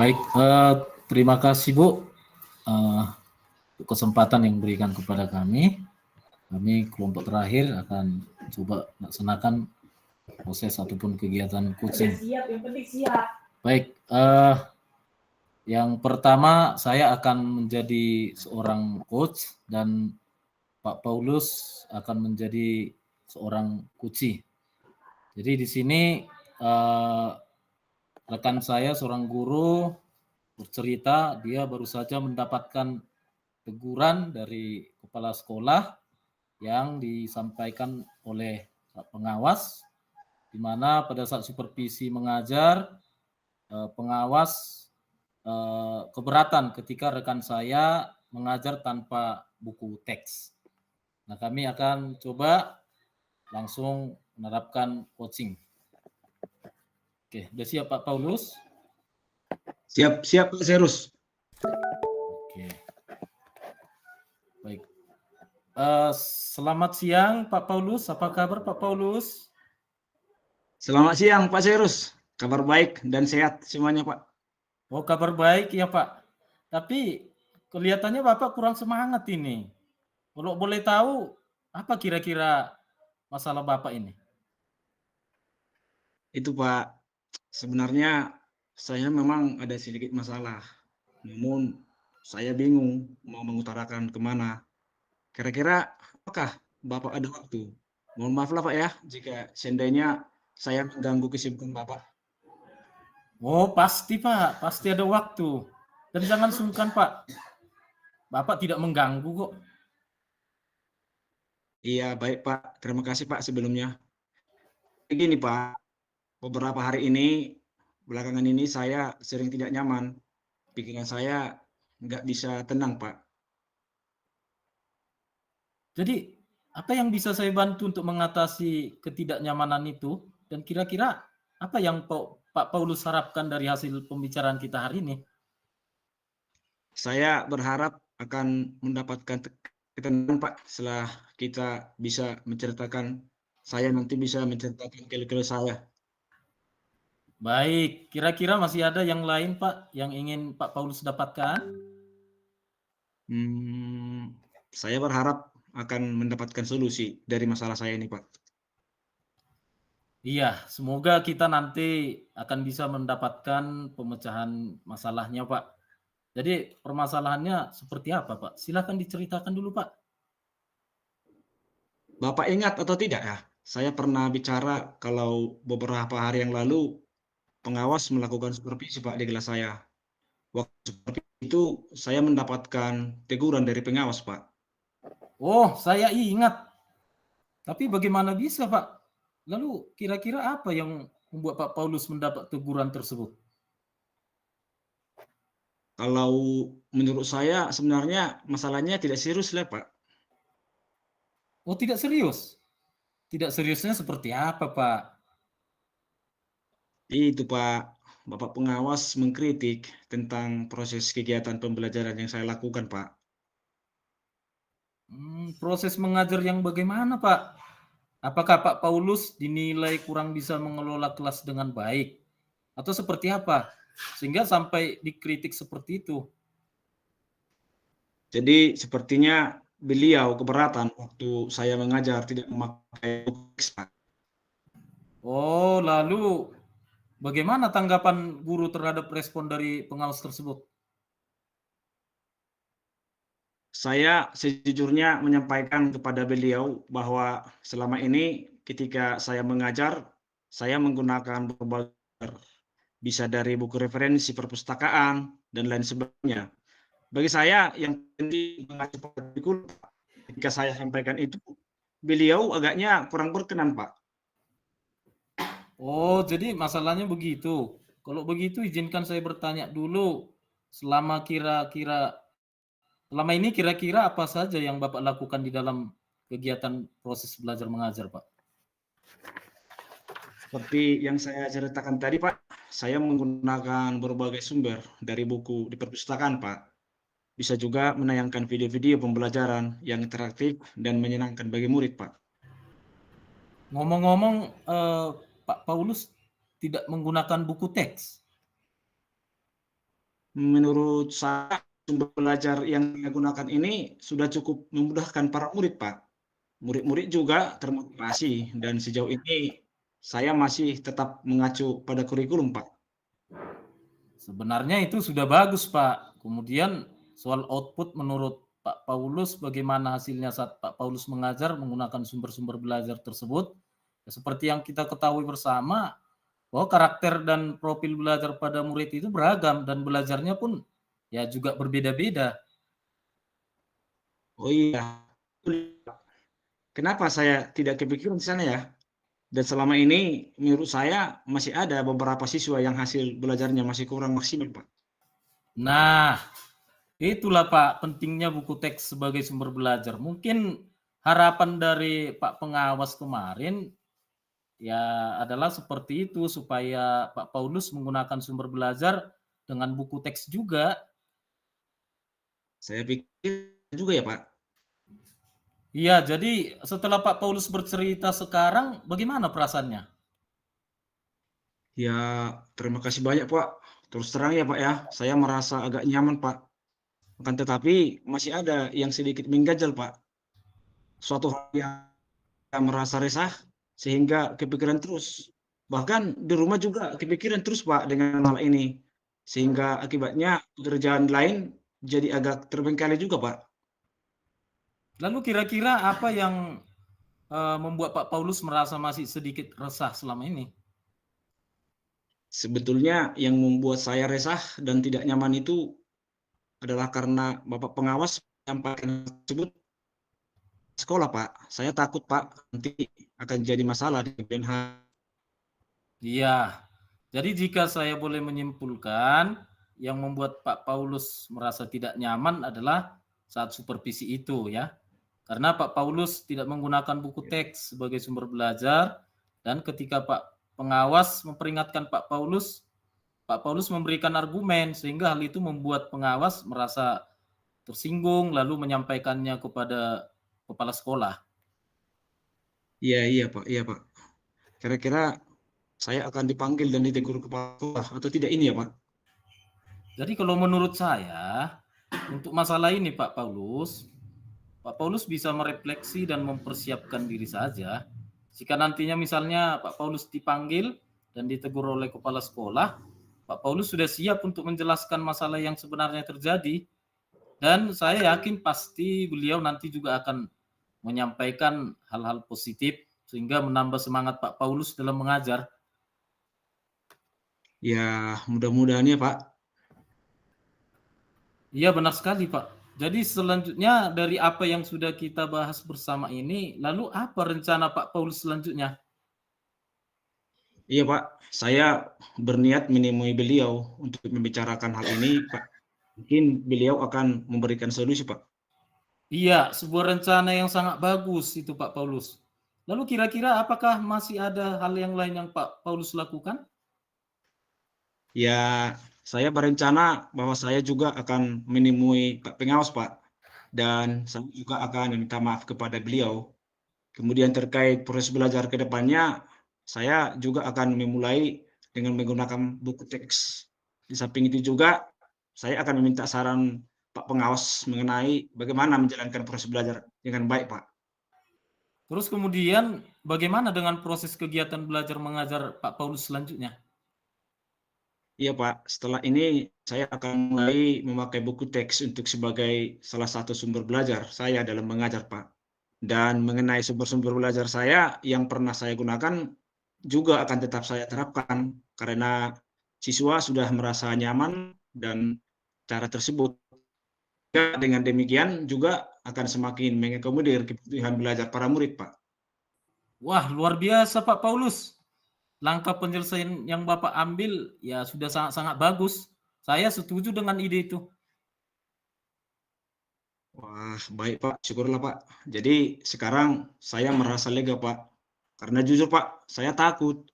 Baik, terima kasih Bu untuk kesempatan yang diberikan kepada kami. Kami kelompok terakhir akan coba laksanakan proses ataupun kegiatan coaching. Yang penting siap. Baik, yang pertama saya akan menjadi seorang coach dan Pak Paulus akan menjadi seorang coachee. Jadi di sini rekan saya seorang guru bercerita dia baru saja mendapatkan teguran dari kepala sekolah yang disampaikan oleh pengawas, di mana pada saat supervisi mengajar, pengawas keberatan ketika rekan saya mengajar tanpa buku teks. Nah, kami akan coba langsung menerapkan coaching. Oke, sudah siap Pak Paulus? Siap, Pak Serus. Oke. Baik. Selamat siang Pak Paulus. Apa kabar Pak Paulus? Selamat siang Pak Serus. Kabar baik dan sehat semuanya Pak. Oh, kabar baik ya Pak. Tapi kelihatannya Bapak kurang semangat ini. Kalau boleh tahu, apa kira-kira masalah Bapak ini? Itu Pak, sebenarnya saya memang ada sedikit masalah. Namun saya bingung mau mengutarakan kemana. Kira-kira apakah Bapak ada waktu? Mohon maaf lah Pak ya, jika seandainya saya mengganggu kesibukan Bapak. Oh, pasti Pak, pasti ada waktu. Dan jangan sungkan Pak, Bapak tidak mengganggu kok. Iya baik Pak, terima kasih Pak sebelumnya. Begini Pak, beberapa hari ini, belakangan ini saya sering tidak nyaman. Pikiran saya nggak bisa tenang Pak. Jadi, apa yang bisa saya bantu untuk mengatasi ketidaknyamanan itu? Dan kira-kira apa yang Pak Paulus harapkan dari hasil pembicaraan kita hari ini? Saya berharap akan mendapatkan ketenangan Pak setelah kita bisa menceritakan, saya nanti bisa menceritakan keluh-keluh saya. Baik, kira-kira masih ada yang lain Pak yang ingin Pak Paulus dapatkan? Saya berharap akan mendapatkan solusi dari masalah saya ini Pak. Iya, semoga kita nanti akan bisa mendapatkan pemecahan masalahnya Pak. Jadi permasalahannya seperti apa Pak? Silakan diceritakan dulu Pak. Bapak ingat atau tidak ya, saya pernah bicara kalau beberapa hari yang lalu pengawas melakukan supervisi Pak di kelas saya. Waktu supervisi itu saya mendapatkan teguran dari pengawas Pak. Oh, saya ingat. Tapi bagaimana bisa Pak? Lalu kira-kira apa yang membuat Pak Paulus mendapat teguran tersebut? Kalau menurut saya sebenarnya masalahnya tidak serius lah Pak. Oh, tidak serius? Tidak seriusnya seperti apa Pak? Itu Pak, Bapak pengawas mengkritik tentang proses kegiatan pembelajaran yang saya lakukan Pak. Proses mengajar yang bagaimana Pak? Apakah Pak Paulus dinilai kurang bisa mengelola kelas dengan baik? Atau seperti apa? Sehingga sampai dikritik seperti itu. Jadi sepertinya beliau keberatan waktu saya mengajar tidak memakai teks Pak. Oh, lalu bagaimana tanggapan guru terhadap respon dari pengawas tersebut? Saya sejujurnya menyampaikan kepada beliau bahwa selama ini ketika saya mengajar, saya menggunakan berbagai bisa dari buku referensi perpustakaan dan lain sebagainya. Bagi saya yang penting mengacu pada kurikulum, ketika saya sampaikan itu, beliau agaknya kurang berkenan, Pak. Oh, jadi masalahnya begitu. Kalau begitu izinkan saya bertanya dulu, selama ini kira-kira apa saja yang Bapak lakukan di dalam kegiatan proses belajar mengajar, Pak? Seperti yang saya ceritakan tadi, Pak, saya menggunakan berbagai sumber dari buku di perpustakaan, Pak. Bisa juga menayangkan video-video pembelajaran yang interaktif dan menyenangkan bagi murid, Pak. Ngomong-ngomong, Pak Paulus tidak menggunakan buku teks. menurut saya sumber belajar yang saya gunakan ini sudah cukup memudahkan para murid, Pak. Murid-murid juga termotivasi dan sejauh ini saya masih tetap mengacu pada kurikulum, Pak. Sebenarnya itu sudah bagus, Pak. Kemudian soal output menurut Pak Paulus, bagaimana hasilnya saat Pak Paulus mengajar menggunakan sumber-sumber belajar tersebut? Ya, seperti yang kita ketahui bersama, bahwa karakter dan profil belajar pada murid itu beragam dan belajarnya pun ya juga berbeda-beda. Oh iya, kenapa saya tidak kepikiran di sana ya? Dan selama ini menurut saya masih ada beberapa siswa yang hasil belajarnya masih kurang maksimal, Pak. Nah, itulah Pak pentingnya buku teks sebagai sumber belajar. Mungkin harapan dari Pak pengawas kemarin ya adalah seperti itu supaya Pak Paulus menggunakan sumber belajar dengan buku teks juga. Saya pikir juga ya, Pak. Iya, jadi setelah Pak Paulus bercerita sekarang, bagaimana perasaannya? Ya, terima kasih banyak, Pak. Terus terang ya, Pak ya, saya merasa agak nyaman, Pak. Akan tetapi masih ada yang sedikit mengganjal, Pak. Suatu hal yang merasa resah sehingga kepikiran terus. Bahkan di rumah juga kepikiran terus, Pak, dengan hal ini. Sehingga akibatnya pekerjaan lain jadi agak terbengkalai juga, Pak. Lalu kira-kira apa yang membuat Pak Paulus merasa masih sedikit resah selama ini? Sebetulnya yang membuat saya resah dan tidak nyaman itu adalah karena Bapak pengawas menyampaikan tersebut sekolah, Pak. Saya takut, Pak, nanti akan jadi masalah di kemudian hari. Iya, jadi jika saya boleh menyimpulkan, yang membuat Pak Paulus merasa tidak nyaman adalah saat supervisi itu ya. Karena Pak Paulus tidak menggunakan buku teks sebagai sumber belajar dan ketika Pak pengawas memperingatkan Pak Paulus memberikan argumen sehingga hal itu membuat pengawas merasa tersinggung lalu menyampaikannya kepada kepala sekolah. Iya, iya, Pak. Iya, Pak. Kira-kira saya akan dipanggil dan ditegur kepala sekolah atau tidak ini ya, Pak? Jadi kalau menurut saya, untuk masalah ini Pak Paulus bisa merefleksi dan mempersiapkan diri saja. Jika nantinya misalnya Pak Paulus dipanggil dan ditegur oleh kepala sekolah, Pak Paulus sudah siap untuk menjelaskan masalah yang sebenarnya terjadi. Dan saya yakin pasti beliau nanti juga akan menyampaikan hal-hal positif sehingga menambah semangat Pak Paulus dalam mengajar. Ya, mudah-mudahan ya, Pak. Iya benar sekali Pak. Jadi selanjutnya dari apa yang sudah kita bahas bersama ini, lalu apa rencana Pak Paulus selanjutnya? Iya, Pak. Saya berniat menemui beliau untuk membicarakan hal ini, Pak. Mungkin beliau akan memberikan solusi, Pak. Iya, sebuah rencana yang sangat bagus itu Pak Paulus. Lalu kira-kira apakah masih ada hal yang lain yang Pak Paulus lakukan? Ya, saya berencana bahwa saya juga akan menemui Pak Pengawas, Pak. Dan saya juga akan meminta maaf kepada beliau. Kemudian terkait proses belajar ke depannya, saya juga akan memulai dengan menggunakan buku teks. Di samping itu juga, saya akan meminta saran Pak Pengawas mengenai bagaimana menjalankan proses belajar dengan baik, Pak. Terus kemudian bagaimana dengan proses kegiatan belajar mengajar Pak Paulus selanjutnya? Iya, Pak. Setelah ini saya akan mulai memakai buku teks untuk sebagai salah satu sumber belajar saya dalam mengajar, Pak. Dan mengenai sumber-sumber belajar saya yang pernah saya gunakan juga akan tetap saya terapkan karena siswa sudah merasa nyaman dan cara tersebut. Dengan demikian juga akan semakin mengakomodir kebutuhan belajar para murid, Pak. Wah, luar biasa Pak Paulus. Langkah penyelesaian yang Bapak ambil ya sudah sangat-sangat bagus. Saya setuju dengan ide itu. Wah, baik Pak, syukurlah Pak. Jadi sekarang saya merasa lega Pak. Karena jujur Pak, saya takut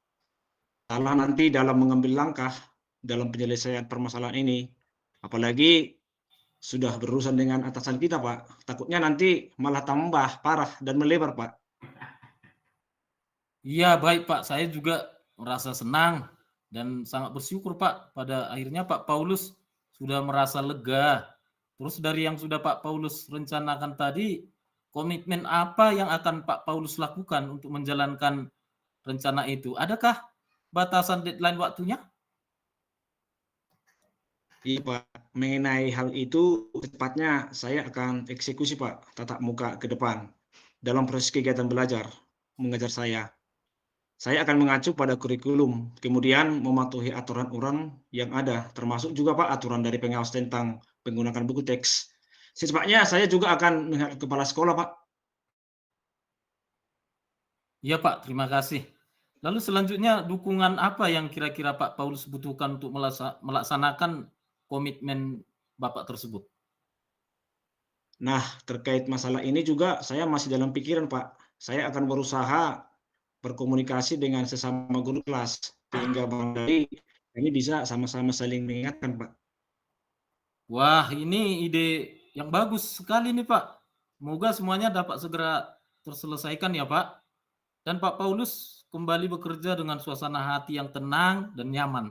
salah nanti dalam mengambil langkah dalam penyelesaian permasalahan ini. Apalagi sudah berurusan dengan atasan kita Pak. Takutnya nanti malah tambah parah dan melebar Pak. Iya, baik Pak. Saya juga merasa senang dan sangat bersyukur Pak pada akhirnya Pak Paulus sudah merasa lega. Terus dari yang sudah Pak Paulus rencanakan tadi, komitmen apa yang akan Pak Paulus lakukan untuk menjalankan rencana itu? Adakah batasan deadline waktunya? Iya Pak, mengenai hal itu tepatnya saya akan eksekusi Pak tatap muka ke depan dalam proses kegiatan belajar mengajar saya. Saya akan mengacu pada kurikulum, kemudian mematuhi aturan yang ada, termasuk juga Pak aturan dari pengawas tentang penggunaan buku teks. Secepatnya saya juga akan menghadap kepala sekolah Pak. Iya Pak, terima kasih. Lalu selanjutnya dukungan apa yang kira-kira Pak Paulus butuhkan untuk melaksanakan komitmen Bapak tersebut? Nah, terkait masalah ini juga saya masih dalam pikiran Pak. Saya akan berusaha berkomunikasi dengan sesama guru kelas, sehingga barangkali kami bisa sama-sama saling mengingatkan Pak. Wah, ini ide yang bagus sekali nih Pak. Semoga semuanya dapat segera terselesaikan ya Pak. Dan Pak Paulus kembali bekerja dengan suasana hati yang tenang dan nyaman.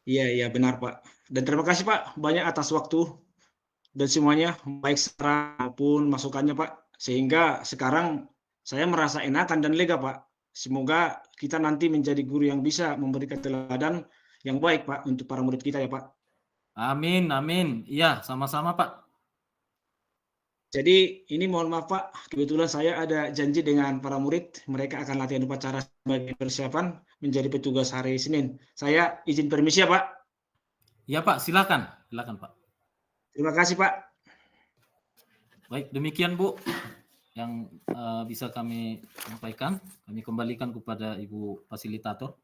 Iya, iya benar Pak. Dan terima kasih Pak banyak atas waktu dan semuanya, baik saran maupun masukannya Pak. Sehingga sekarang saya merasa enakan dan lega Pak. Semoga kita nanti menjadi guru yang bisa memberikan teladan yang baik Pak untuk para murid kita ya Pak. Amin, amin. Iya, sama-sama Pak. Jadi ini mohon maaf Pak, kebetulan saya ada janji dengan para murid, mereka akan latihan upacara sebagai persiapan menjadi petugas hari Senin. Saya izin permisi ya Pak. Iya Pak, silakan. Silakan Pak. Terima kasih Pak. Baik, demikian Bu yang bisa kami sampaikan. Kami kembalikan kepada Ibu Fasilitator.